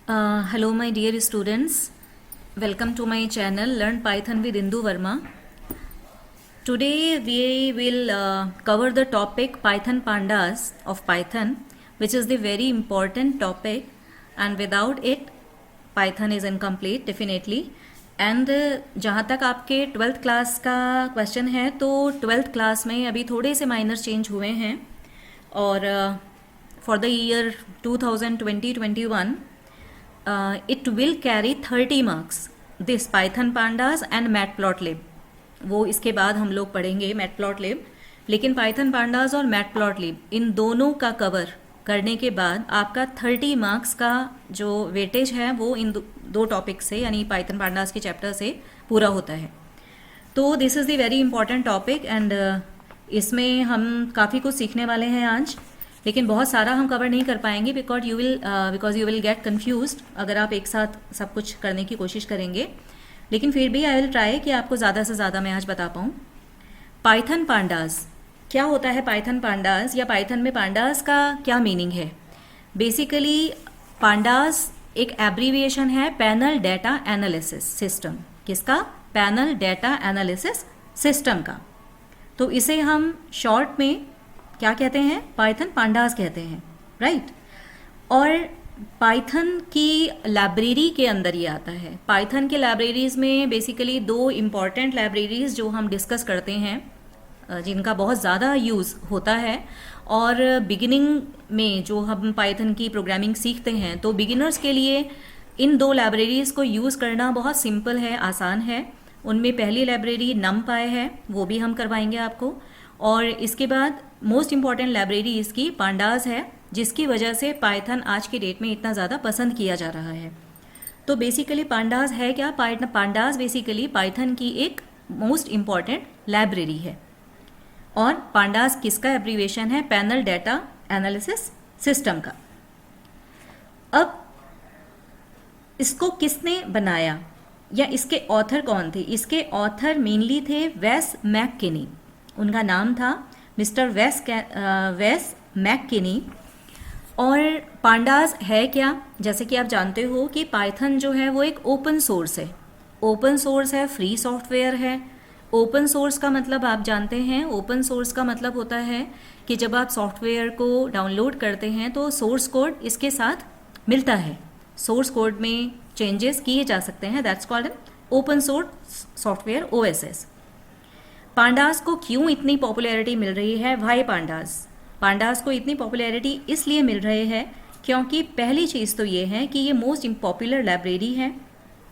Hello my dear students, welcome to my channel Learn Python with Indu Verma. Today we will cover the topic Python Pandas of Python, which is the very important topic, and without it Python is incomplete definitely. And जहाँ तक आपके 12th class का question है तो 12th class में अभी थोड़े से माइनर चेंज हुए हैं और for the year 2020-21 it will carry 30 marks this Python Pandas and Matplotlib. वो इसके बाद हम लोग पढ़ेंगे Matplotlib, लेकिन Python Pandas और Matplotlib इन दोनों का कवर करने के बाद आपका 30 मार्क्स का जो वेटेज है वो इन दो टॉपिक से यानी Python Pandas के चैप्टर से पूरा होता है. तो this is the very important topic and इसमें हम काफ़ी कुछ सीखने वाले हैं आज, लेकिन बहुत सारा हम कवर नहीं कर पाएंगे because you will get confused अगर आप एक साथ सब कुछ करने की कोशिश करेंगे. लेकिन फिर भी आई विल ट्राई कि आपको ज़्यादा से ज़्यादा मैं आज बता पाऊँ. पाइथन पांडास क्या होता है? पाइथन पांडास या पाइथन में पांडास का क्या मीनिंग है? बेसिकली पांडास एक एब्रीविएशन है पैनल डेटा एनालिसिस सिस्टम. किसका? पैनल डेटा एनालिसिस सिस्टम का. तो इसे हम शॉर्ट में क्या कहते हैं? पाइथन पांडास कहते हैं, राइट. और पाइथन की लाइब्रेरी के अंदर ये आता है. पाइथन के लाइब्रेरीज में बेसिकली दो इम्पॉर्टेंट लाइब्रेरीज जो हम डिस्कस करते हैं, जिनका बहुत ज़्यादा यूज़ होता है. और बिगिनिंग में जो हम पाइथन की प्रोग्रामिंग सीखते हैं तो बिगिनर्स के लिए इन दो लाइब्रेरीज़ को यूज़ करना बहुत सिंपल है, आसान है. उनमें पहली लाइब्रेरी numpy है, वो भी हम करवाएंगे आपको. और इसके बाद मोस्ट इम्पॉर्टेंट लाइब्रेरी इसकी पांडास है, जिसकी वजह से पाइथन आज की डेट में इतना ज़्यादा पसंद किया जा रहा है. तो बेसिकली पांडास है क्या? पांडास बेसिकली पाइथन की एक मोस्ट इम्पॉर्टेंट लाइब्रेरी है. और पांडास किसका एब्रीविएशन है? पैनल डेटा एनालिसिस सिस्टम का. अब इसको किसने बनाया या इसके ऑथर कौन थे? इसके ऑथर मेनली थे वेस मैककिनी. उनका नाम था मिस्टर वेस मैककिनी. और पांडास है क्या? जैसे कि आप जानते हो कि पाइथन जो है वो एक ओपन सोर्स है. ओपन सोर्स है, फ्री सॉफ्टवेयर है. ओपन सोर्स का मतलब आप जानते हैं, ओपन सोर्स का मतलब होता है कि जब आप सॉफ्टवेयर को डाउनलोड करते हैं तो सोर्स कोड इसके साथ मिलता है. सोर्स कोड में चेंजेस किए जा सकते हैं. That's called open source software, OSS. Pandas को क्यों इतनी पॉपुलैरिटी मिल रही है? Y pandas? पांडास को इतनी पॉपुलैरिटी इसलिए मिल रही है क्योंकि पहली चीज़ तो ये है कि ये मोस्ट पॉपुलर लाइब्रेरी है.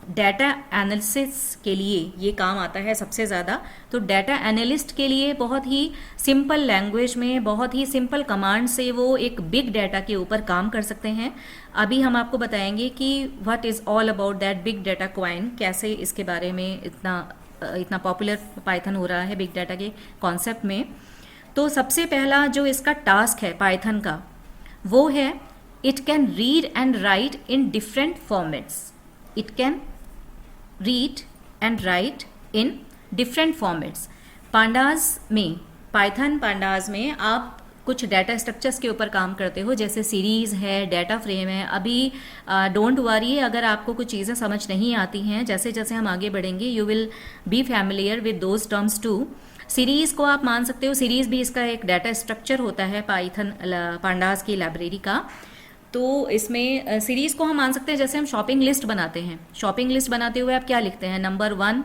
डाटा एनालिसिस के लिए ये काम आता है सबसे ज़्यादा. तो डाटा एनालिस्ट के लिए बहुत ही सिंपल लैंग्वेज में, बहुत ही सिंपल कमांड से वो एक बिग डाटा के ऊपर काम कर सकते हैं. अभी हम आपको बताएंगे कि what is all about that big data coin, कैसे इसके बारे में इतना पॉपुलर पाइथन हो रहा है बिग डाटा के कॉन्सेप्ट में. तो सबसे पहला जो इसका टास्क है पाइथन का वो है it can read and right in different formats. It can read and right in different formats. Pandas में, पाइथन पांडास में आप कुछ डाटा स्ट्रक्चर्स के ऊपर काम करते हो, जैसे सीरीज़ है, डाटा फ्रेम है. अभी डोंट वरी अगर आपको कुछ चीज़ें समझ नहीं आती हैं, जैसे जैसे हम आगे बढ़ेंगे you will be familiar with those terms too. Series को आप मान सकते हो, सीरीज़ भी इसका एक डाटा स्ट्रक्चर होता है पाइथन पांडास की लाइब्रेरी का. तो इसमें सीरीज़ को हम मान सकते हैं जैसे हम शॉपिंग लिस्ट बनाते हैं. शॉपिंग लिस्ट बनाते हुए आप क्या लिखते हैं? नंबर 1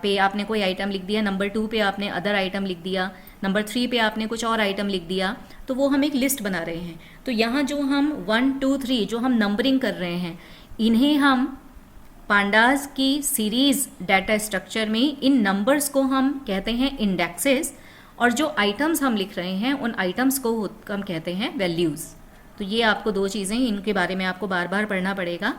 पे आपने कोई आइटम लिख दिया, नंबर 2 पे आपने अदर आइटम लिख दिया, नंबर 3 पे आपने कुछ और आइटम लिख दिया. तो वो हम एक लिस्ट बना रहे हैं. तो यहाँ जो हम 1, 2, 3 जो हम नंबरिंग कर रहे हैं, इन्हें हम पांडास की सीरीज डाटा स्ट्रक्चर में इन नंबर्स को हम कहते हैं इंडेक्सेस. और जो आइटम्स हम लिख रहे हैं उन आइटम्स को हम कहते हैं वैल्यूज़. तो ये आपको दो चीज़ें, इनके बारे में आपको बार बार पढ़ना पड़ेगा.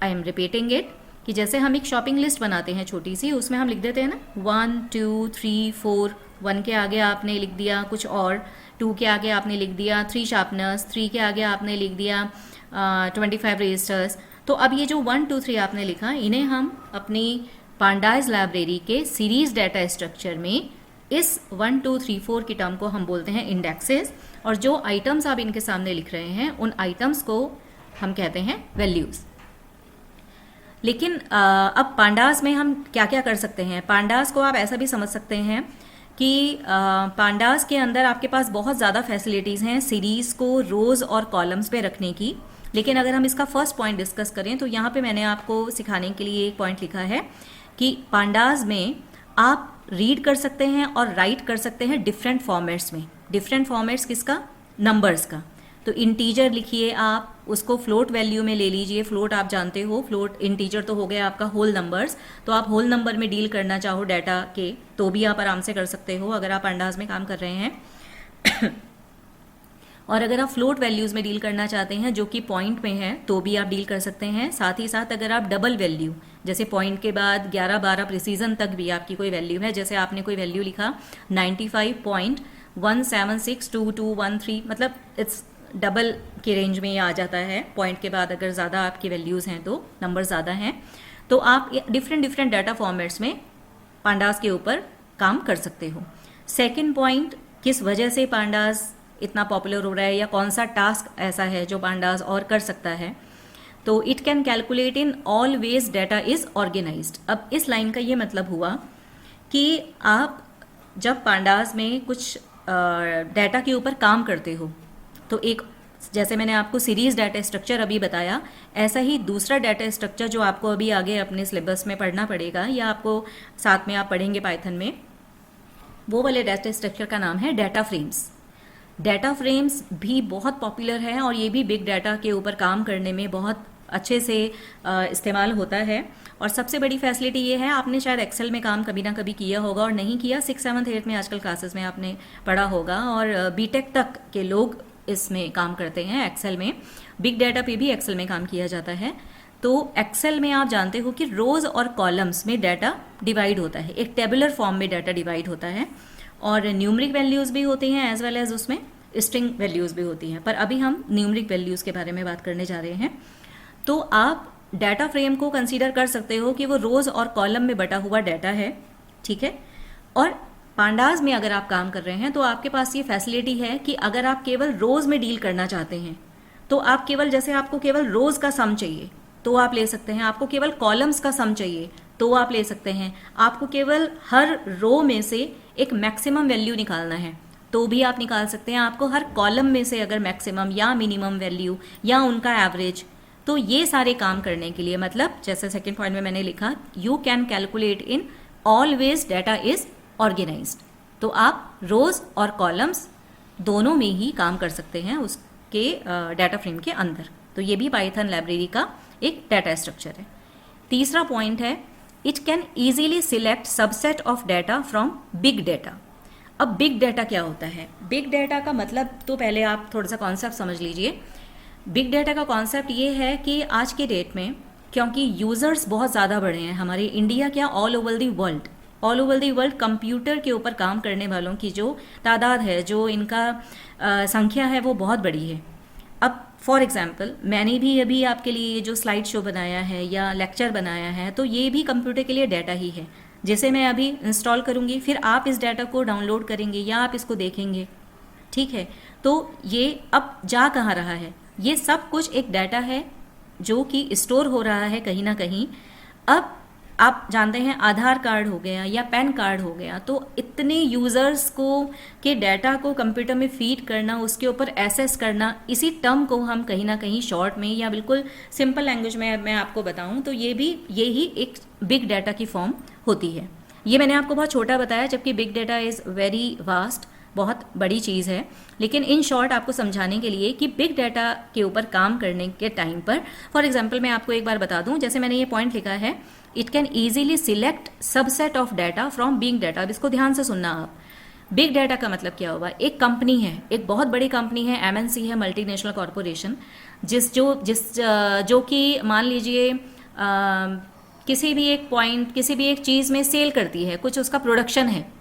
आई एम रिपीटिंग इट कि जैसे हम एक शॉपिंग लिस्ट बनाते हैं छोटी सी, उसमें हम लिख देते हैं ना 1, 2, 3, 4. 1 के आगे आपने लिख दिया कुछ और, 2 के आगे आपने लिख दिया 3 शार्पनर्स, 3 के आगे आपने लिख दिया 25 रजिस्टर्स. तो अब ये जो 1, 2, 3 आपने लिखा, इन्हें हम अपनी पांडास लाइब्रेरी के सीरीज डाटा स्ट्रक्चर में इस 1, 2, 3, 4 की टर्म को हम बोलते हैं इंडेक्सेस. और जो आइटम्स आप इनके सामने लिख रहे हैं उन आइटम्स को हम कहते हैं वैल्यूज़। लेकिन अब पांडास में हम क्या क्या कर सकते हैं? पांडास को आप ऐसा भी समझ सकते हैं कि पांडास के अंदर आपके पास बहुत ज़्यादा फैसिलिटीज़ हैं सीरीज़ को रोज़ और कॉलम्स पे रखने की। लेकिन अगर हम इसका फर्स्ट पॉइंट डिस्कस करें तो यहाँ पे मैंने आपको सिखाने के लिए एक पॉइंट लिखा है कि पांडास में आप रीड कर सकते हैं और राइट कर सकते हैं डिफरेंट फॉर्मेट्स में। डिफरेंट फॉर्मेट्स किसका? नंबर्स का। तो इंटीजर लिखिए, आप उसको फ्लोट वैल्यू में ले लीजिए। फ्लोट आप जानते हो, फ्लोट इंटीजर तो हो गया आपका होल नंबर्स। तो आप होल नंबर में डील करना चाहो डाटा के तो भी आप आराम से कर सकते हो अगर आप पांडास में काम कर रहे हैं। और अगर आप फ्लोट वैल्यूज़ में डील करना चाहते हैं जो कि पॉइंट में है तो भी आप डील कर सकते हैं। साथ ही साथ अगर आप डबल वैल्यू, जैसे पॉइंट के बाद 11-12 प्रिसीजन तक भी आपकी कोई वैल्यू है, जैसे आपने कोई वैल्यू लिखा 95.1762213, मतलब इट्स डबल के रेंज में ये आ जाता है। पॉइंट के बाद अगर ज़्यादा आपकी वैल्यूज़ हैं तो नंबर ज़्यादा हैं तो आप डिफरेंट डाटा फॉर्मेट्स में पांडास के ऊपर काम कर सकते हो। सेकेंड पॉइंट, किस वजह से पांडास इतना पॉपुलर हो रहा है या कौन सा टास्क ऐसा है जो पांडास और कर सकता है? तो it can calculate in all ways data is organised. अब इस लाइन का ये मतलब हुआ कि आप जब पांडास में कुछ डाटा के ऊपर काम करते हो तो एक, जैसे मैंने आपको सीरीज डाटा स्ट्रक्चर अभी बताया, ऐसा ही दूसरा डाटा स्ट्रक्चर जो आपको अभी आगे अपने सिलेबस में पढ़ना पड़ेगा या आपको साथ में आप पढ़ेंगे पाइथन में, वो वाले डाटा स्ट्रक्चर का नाम है डाटा फ्रेम्स। डाटा फ्रेम्स भी बहुत पॉपुलर है और ये भी बिग डाटा के ऊपर काम करने में बहुत अच्छे से इस्तेमाल होता है। और सबसे बड़ी फैसिलिटी ये है, आपने शायद एक्सेल में काम कभी ना कभी किया होगा और नहीं किया 6th 7th 8th में आजकल क्लासेस में आपने पढ़ा होगा और बीटेक तक के लोग इसमें काम करते हैं एक्सेल में। बिग डाटा पे भी एक्सेल में काम किया जाता है। तो एक्सेल में आप जानते हो कि रोज़ और कॉलम्स में डाटा डिवाइड होता है, एक टेबुलर फॉर्म में डाटा डिवाइड होता है और न्यूमरिक वैल्यूज़ भी होती हैं एज वेल एज उसमें स्ट्रिंग वैल्यूज़ भी होती हैं। पर अभी हम न्यूमरिक वैल्यूज़ के बारे में बात करने जा रहे हैं। तो आप डाटा फ्रेम को कंसीडर कर सकते हो कि वो रोज़ और कॉलम में बटा हुआ डाटा है, ठीक है। और पांडास में अगर आप काम कर रहे हैं तो आपके पास ये फैसिलिटी है कि अगर आप केवल रोज़ में डील करना चाहते हैं तो आप केवल, जैसे आपको केवल रोज़ का सम चाहिए तो आप ले सकते हैं, आपको केवल कॉलम्स का सम चाहिए तो आप ले सकते हैं, आपको केवल हर रो में से एक मैक्सिमम वैल्यू निकालना है तो भी आप निकाल सकते हैं, आपको हर कॉलम में से अगर मैक्सिमम या मिनिमम वैल्यू या उनका एवरेज, तो ये सारे काम करने के लिए, मतलब जैसे सेकेंड पॉइंट में मैंने लिखा, you can calculate in always data is organised. तो आप रोज और कॉलम्स दोनों में ही काम कर सकते हैं उसके डाटा फ्रेम के अंदर। तो ये भी पाइथन लाइब्रेरी का एक डाटा स्ट्रक्चर है। तीसरा पॉइंट है, it can easily select subset of data from big data. अब बिग डाटा क्या होता है? बिग डाटा का मतलब तो पहले आप थोड़ा सा कॉन्सेप्ट समझ लीजिए। बिग डाटा का कॉन्सेप्ट ये है कि आज के डेट में, क्योंकि यूज़र्स बहुत ज़्यादा बढ़े हैं हमारे इंडिया, क्या all over the world computer के ऊपर काम करने वालों की जो तादाद है, जो इनका संख्या है, वो बहुत बड़ी है। अब फॉर एग्जाम्पल मैंने भी अभी आपके लिए ये जो स्लाइड शो बनाया है या लेक्चर बनाया है, तो ये भी कंप्यूटर के लिए डाटा ही है, जिसे मैं अभी इंस्टॉल करूँगी, फिर आप इस डाटा को डाउनलोड करेंगे या आप इसको देखेंगे, ठीक है। तो ये अब जा कहाँ रहा है? ये सब कुछ एक डाटा है जो कि स्टोर हो रहा है कहीं ना कहीं। अब आप जानते हैं आधार कार्ड हो गया या पैन कार्ड हो गया, तो इतने यूज़र्स को के डाटा को कंप्यूटर में फीड करना, उसके ऊपर एसेस करना, इसी टर्म को हम कहीं ना कहीं शॉर्ट में या बिल्कुल सिंपल लैंग्वेज में मैं आपको बताऊं तो ये ही एक बिग डाटा की फॉर्म होती है। ये मैंने आपको बहुत छोटा बताया, जबकि big data is very vast, बहुत बड़ी चीज़ है। लेकिन इन शॉर्ट आपको समझाने के लिए कि बिग डाटा के ऊपर काम करने के टाइम पर, फॉर एग्जांपल मैं आपको एक बार बता दूं, जैसे मैंने ये पॉइंट लिखा है, it can easily select subset of data from big data. अब इसको ध्यान से सुनना आप। बिग डाटा का मतलब क्या हुआ? एक कंपनी है, एक बहुत बड़ी कंपनी है, MNC है, मल्टीनेशनल कॉरपोरेशन, जो कि मान लीजिए किसी भी एक चीज़ में सेल करती है, कुछ उसका प्रोडक्शन है।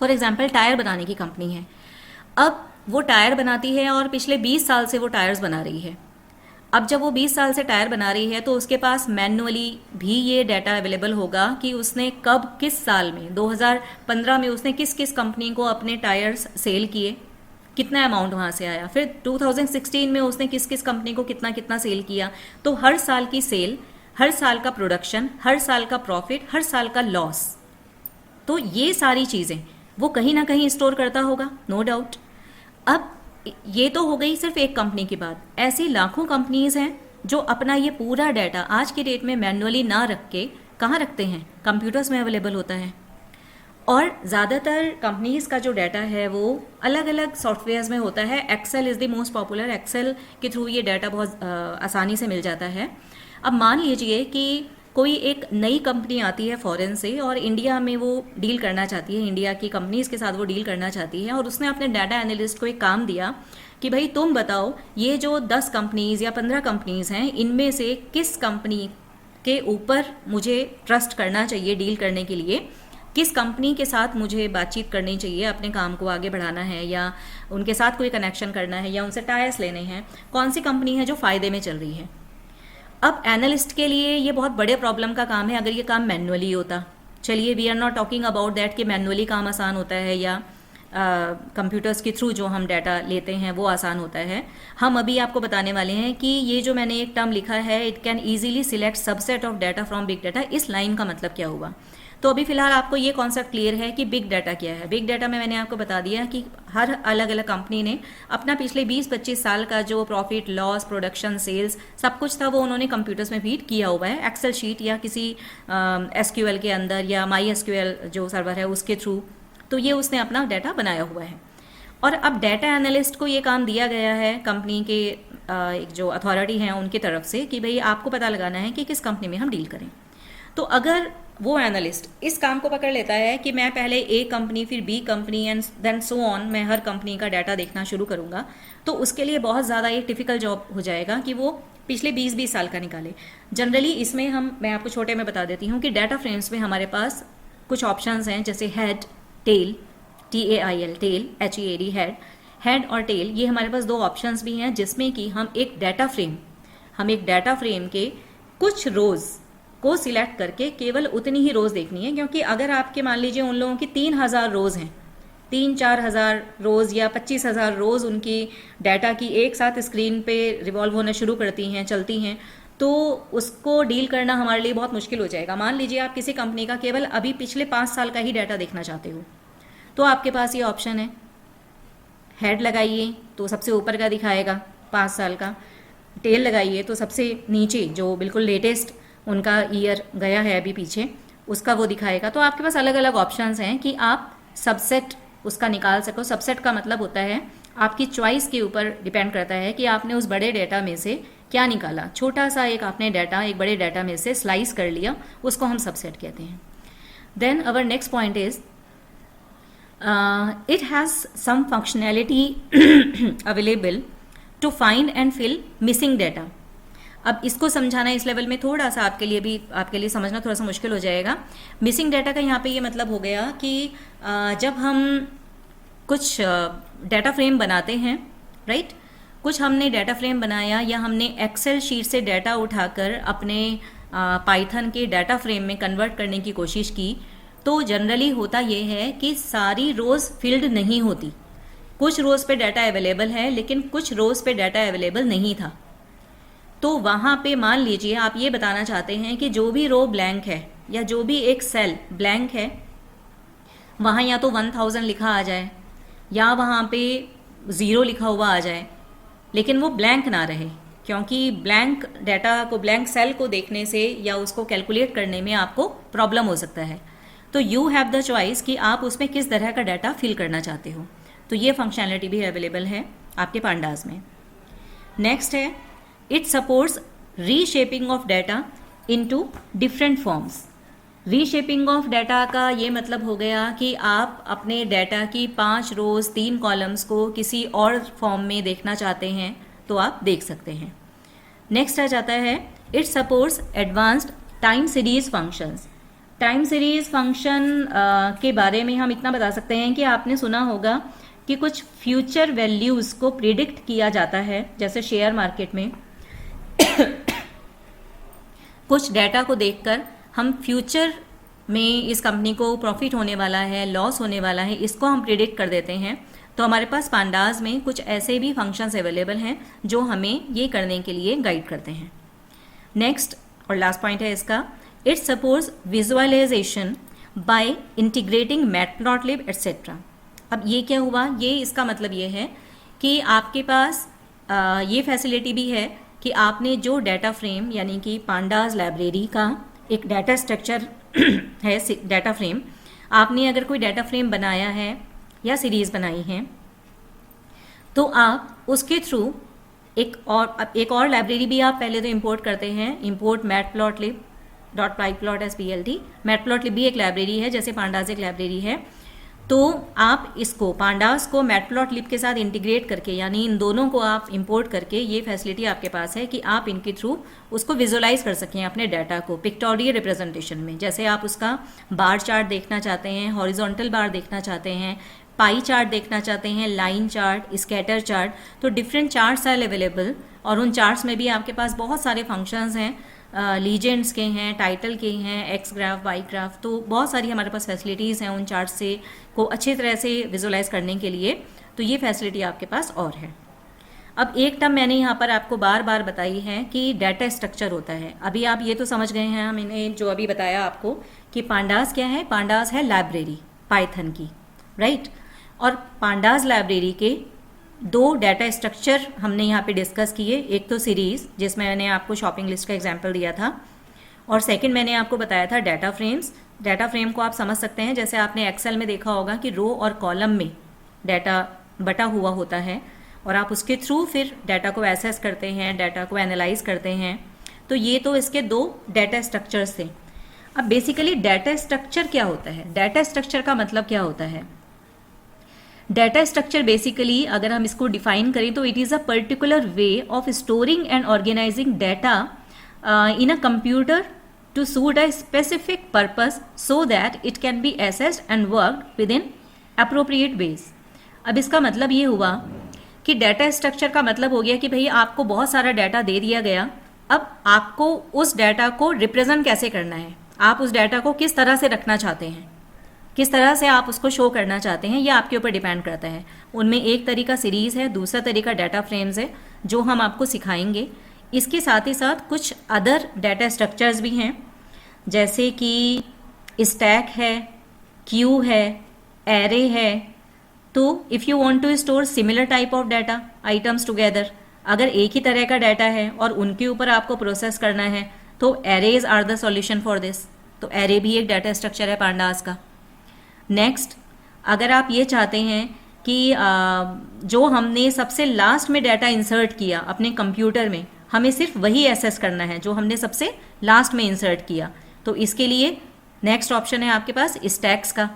फॉर एग्जाम्पल टायर बनाने की कंपनी है। अब वो टायर बनाती है और पिछले 20 साल से वो टायर्स बना रही है। अब जब वो 20 साल से टायर बना रही है तो उसके पास मैन्युअली भी ये डाटा अवेलेबल होगा कि उसने कब, किस साल में, 2015 में उसने किस किस कंपनी को अपने टायर्स सेल किए, कितना अमाउंट वहाँ से आया, फिर 2016 में उसने किस किस कंपनी को कितना कितना सेल किया। तो हर साल की सेल, हर साल का प्रोडक्शन, हर साल का प्रॉफिट, हर साल का लॉस, तो ये सारी चीज़ें वो कहीं ना कहीं स्टोर करता होगा, नो डाउट। अब ये तो हो गई सिर्फ एक कंपनी की बात, ऐसी लाखों कंपनीज हैं जो अपना ये पूरा डाटा आज के डेट में मैन्युअली ना रख के कहाँ रखते हैं, कंप्यूटर्स में अवेलेबल होता है। और ज़्यादातर कंपनीज का जो डाटा है वो अलग अलग सॉफ्टवेयर्स में होता है। Excel is the most popular, Excel के थ्रू ये डाटा बहुत आसानी से मिल जाता है। अब मान लीजिए कि कोई एक नई कंपनी आती है फॉरेन से और इंडिया में वो डील करना चाहती है, इंडिया की कंपनीज के साथ वो डील करना चाहती है, और उसने अपने डाटा एनालिस्ट को एक काम दिया कि भाई तुम बताओ ये जो 10 कंपनीज या 15 कंपनीज हैं इनमें से किस कंपनी के ऊपर मुझे ट्रस्ट करना चाहिए डील करने के लिए, किस कंपनी के साथ मुझे बातचीत करनी चाहिए, अपने काम को आगे बढ़ाना है या उनके साथ कोई कनेक्शन करना है या उनसे टायर्स लेने हैं, कौन सी कंपनी है जो फ़ायदे में चल रही है। अब एनालिस्ट के लिए ये बहुत बड़े प्रॉब्लम का काम है अगर ये काम मैनुअली होता। चलिए, we are not talking about that कि मैनुअली काम आसान होता है या कंप्यूटर्स के थ्रू जो हम डाटा लेते हैं वो आसान होता है। हम अभी आपको बताने वाले हैं कि ये जो मैंने एक टर्म लिखा है, it can easily select subset of data from big data, इस लाइन का मतलब क्या हुआ। तो अभी फिलहाल आपको ये कॉन्सेप्ट क्लियर है कि बिग डाटा क्या है। बिग डाटा में मैंने आपको बता दिया कि हर अलग अलग कंपनी ने अपना पिछले 20-25 साल का जो प्रॉफिट लॉस, प्रोडक्शन, सेल्स सब कुछ था वो उन्होंने कंप्यूटर्स में फीड किया हुआ है, एक्सेल शीट या किसी एसक्यूएल के अंदर या माई एसक्यूएल जो सर्वर है उसके थ्रू। तो ये उसने अपना डाटा बनाया हुआ है। और अब डाटा एनालिस्ट को ये काम दिया गया है कंपनी के जो अथॉरिटी हैं उनकी तरफ से कि भाई आपको पता लगाना है कि किस कंपनी में हम डील करें। तो अगर वो एनालिस्ट इस काम को पकड़ लेता है कि मैं पहले ए कंपनी फिर B company and then so on, मैं हर कंपनी का डाटा देखना शुरू करूंगा, तो उसके लिए बहुत ज़्यादा एक टिपिकल जॉब हो जाएगा कि वो पिछले 20-20 साल का निकाले। जनरली इसमें मैं आपको छोटे में बता देती हूँ कि डाटा फ्रेम्स में हमारे पास कुछ ऑप्शंस हैं, जैसे head, tail, TAIL, tail, HEAD, head और टेल, ये हमारे पास 2 ऑप्शंस भी हैं जिसमें कि हम एक डाटा फ्रेम के कुछ रोज़ को सिलेक्ट करके केवल उतनी ही रोज़ देखनी है। क्योंकि अगर आपके मान लीजिए उन लोगों की 3000 रोज़ हैं, 3-4 रोज़ या 25,000 रोज़ उनकी डाटा की एक साथ स्क्रीन पे रिवॉल्व होना शुरू करती हैं, चलती हैं, तो उसको डील करना हमारे लिए बहुत मुश्किल हो जाएगा। मान लीजिए आप किसी कंपनी का केवल अभी पिछले 5 साल का ही डाटा देखना चाहते हो, तो आपके पास ये ऑप्शन है, हेड लगाइए तो सबसे ऊपर का दिखाएगा 5 साल का, टेल लगाइए तो सबसे नीचे जो बिल्कुल लेटेस्ट उनका ईयर गया है अभी पीछे उसका वो दिखाएगा। तो आपके पास अलग अलग ऑप्शंस हैं कि आप सबसेट उसका निकाल सको। सबसेट का मतलब होता है आपकी चॉइस के ऊपर डिपेंड करता है कि आपने उस बड़े डाटा में से क्या निकाला। छोटा सा एक आपने डाटा एक बड़े डाटा में से स्लाइस कर लिया, उसको हम सबसेट कहते हैं। Then our next point is it has some functionality available to find and fill missing data। अब इसको समझाना इस लेवल में थोड़ा सा आपके लिए समझना थोड़ा सा मुश्किल हो जाएगा। मिसिंग डाटा का यहाँ पे ये मतलब हो गया कि जब हम कुछ डाटा फ्रेम बनाते हैं, राइट, कुछ हमने डाटा फ्रेम बनाया या हमने एक्सेल शीट से डाटा उठाकर अपने पाइथन के डाटा फ्रेम में कन्वर्ट करने की कोशिश की, तो जनरली होता ये है कि सारी रोज़ फिल्ड नहीं होती। कुछ रोज़ पे डाटा अवेलेबल है लेकिन कुछ रोज़ पे डाटा अवेलेबल नहीं था। तो वहाँ पे मान लीजिए आप ये बताना चाहते हैं कि जो भी रो ब्लैंक है या जो भी एक सेल ब्लैंक है वहाँ या तो 1000 लिखा आ जाए या वहाँ पे 0 लिखा हुआ आ जाए, लेकिन वो ब्लैंक ना रहे, क्योंकि ब्लैंक डाटा को, ब्लैंक सेल को देखने से या उसको कैलकुलेट करने में आपको प्रॉब्लम हो सकता है। तो यू हैव द चॉइस कि आप उसमें किस तरह का डाटा फिल करना चाहते हो। तो ये फंक्शनैलिटी भी अवेलेबल है आपके पांडास में। नेक्स्ट है, it supports reshaping of data into different forms. Reshaping of data का ये मतलब हो गया कि आप अपने डाटा की 5 रोज़ 3 कॉलम्स को किसी और फॉर्म में देखना चाहते हैं तो आप देख सकते हैं। नेक्स्ट आ जाता है, it supports advanced time series functions. Time series function के बारे में हम इतना बता सकते हैं कि आपने सुना होगा कि कुछ फ्यूचर वैल्यूज़ को प्रिडिक्ट किया जाता है, जैसे शेयर मार्केट में कुछ डाटा को देखकर हम फ्यूचर में इस कंपनी को प्रॉफिट होने वाला है, लॉस होने वाला है, इसको हम प्रिडिक्ट कर देते हैं। तो हमारे पास पांडास में कुछ ऐसे भी फंक्शंस अवेलेबल हैं जो हमें ये करने के लिए गाइड करते हैं। नेक्स्ट और लास्ट पॉइंट है इसका, it supports visualisation by integrating Matplotlib etcetera. अब ये क्या हुआ, ये इसका मतलब ये है कि आपके पास ये फैसिलिटी भी है कि आपने जो डाटा फ्रेम यानी कि पांडास लाइब्रेरी का एक डाटा स्ट्रक्चर है, डाटा फ्रेम, आपने अगर कोई डाटा फ्रेम बनाया है या सीरीज़ बनाई है तो आप उसके थ्रू एक और लाइब्रेरी भी आप पहले तो इंपोर्ट करते हैं, इंपोर्ट matplotlib.pyplot.plt। मैटप्लॉटलिब भी एक लाइब्रेरी है जैसे पांडास एक लाइब्रेरी है, तो आप इसको पांडास को मैटप्लॉटलिब के साथ इंटीग्रेट करके यानी इन दोनों को आप इंपोर्ट करके, ये फैसिलिटी आपके पास है कि आप इनके थ्रू उसको विजुअलाइज कर सकें अपने डाटा को पिक्टोरियल रिप्रेजेंटेशन में। जैसे आप उसका बार चार्ट देखना चाहते हैं, हॉरिजॉन्टल बार देखना चाहते हैं, पाई चार्ट देखना चाहते हैं, लाइन चार्ट, स्कैटर चार्ट, तो डिफरेंट चार्ट्स आर अवेलेबल और उन चार्ट्स में भी आपके पास बहुत सारे फंक्शंस हैं, लीजेंड्स के हैं, टाइटल के हैं, एक्स ग्राफ, वाई ग्राफ, तो बहुत सारी हमारे पास फैसिलिटीज़ हैं उन चार्ट्स से को अच्छी तरह से विजुअलाइज करने के लिए। तो ये फैसिलिटी आपके पास और है। अब एक टर्म मैंने यहाँ पर आपको बार बार बताई है कि डाटा स्ट्रक्चर होता है। अभी आप ये तो समझ गए हैं, मैंने जो अभी बताया आपको कि पांडास क्या है, पांडास है लाइब्रेरी पाइथन की, राइट। और पांडास लाइब्रेरी के दो डाटा स्ट्रक्चर हमने यहाँ पे डिस्कस किए, एक तो सीरीज़ जिसमें मैंने आपको शॉपिंग लिस्ट का एग्जांपल दिया था, और सेकंड मैंने आपको बताया था डाटा फ्रेम्स। डाटा फ्रेम को आप समझ सकते हैं जैसे आपने एक्सेल में देखा होगा कि रो और कॉलम में डाटा बटा हुआ होता है और आप उसके थ्रू फिर डाटा को एसेस करते हैं, डाटा को एनालाइज करते हैं। तो ये तो इसके दो डाटा स्ट्रक्चर्स थे। अब बेसिकली डाटा स्ट्रक्चर क्या होता है, डाटा स्ट्रक्चर का मतलब क्या होता है? डाटा स्ट्रक्चर बेसिकली अगर हम इसको डिफाइन करें तो it is a particular way of storing and organising data in a computer to suit a specific purpose so that it can be assessed and worked within appropriate ways। अब इसका मतलब ये हुआ कि डाटा स्ट्रक्चर का मतलब हो गया कि भाई आपको बहुत सारा डाटा दे दिया गया, अब आपको उस डाटा को रिप्रेजेंट कैसे करना है, आप उस डाटा को किस तरह से रखना चाहते हैं, किस तरह से आप उसको शो करना चाहते हैं, ये आपके ऊपर डिपेंड करता है। उनमें एक तरीका सीरीज़ है, दूसरा तरीका डाटा फ्रेम्स है जो हम आपको सिखाएंगे। इसके साथ ही साथ कुछ अदर डाटा स्ट्रक्चर्स भी हैं जैसे कि स्टैक है, क्यू है, एरे है। तो if you want to store similar type of data items together, अगर एक ही तरह का डाटा है और उनके ऊपर आपको प्रोसेस करना है तो arrays are the solution for this. तो एरे भी एक डाटा स्ट्रक्चर है पांडास का। नेक्स्ट, अगर आप ये चाहते हैं कि जो हमने सबसे लास्ट में डाटा इंसर्ट किया अपने कंप्यूटर में, हमें सिर्फ वही एसेस करना है जो हमने सबसे लास्ट में इंसर्ट किया, तो इसके लिए नेक्स्ट ऑप्शन है आपके पास स्टैक्स का।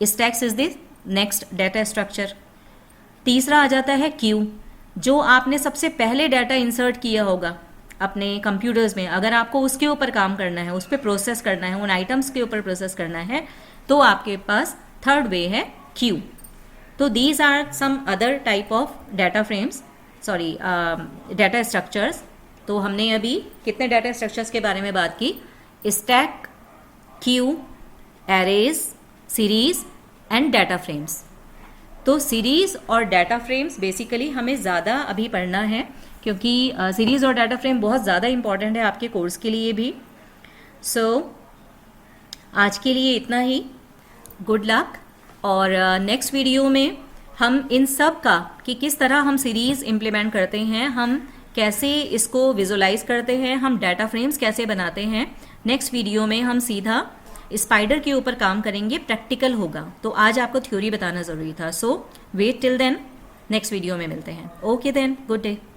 Stacks is the next data structure. तीसरा आ जाता है क्यू, जो आपने सबसे पहले डाटा इंसर्ट किया होगा अपने कंप्यूटर्स में, अगर आपको उसके ऊपर काम करना है, उस पर प्रोसेस करना है, उन आइटम्स के ऊपर प्रोसेस करना है, तो आपके पास थर्ड वे है क्यू। तो these are some other type of data frames, sorry data structures. तो हमने अभी कितने डाटा स्ट्रक्चर्स के बारे में बात की? Stack, Q, arrays, series and data frames. तो सीरीज और डाटा फ्रेम्स बेसिकली हमें ज़्यादा अभी पढ़ना है क्योंकि सीरीज और डाटा फ्रेम बहुत ज़्यादा इंपॉर्टेंट है आपके कोर्स के लिए भी। सो आज के लिए इतना ही, गुड लक। और नेक्स्ट वीडियो में हम इन सब का कि किस तरह हम सीरीज इम्प्लीमेंट करते हैं, हम कैसे इसको विजुलाइज करते हैं, हम डाटा फ्रेम्स कैसे बनाते हैं, नेक्स्ट वीडियो में हम सीधा स्पाइडर के ऊपर काम करेंगे, प्रैक्टिकल होगा। तो आज आपको थ्योरी बताना ज़रूरी था। So wait till then, next video में मिलते हैं। Okay then, good day.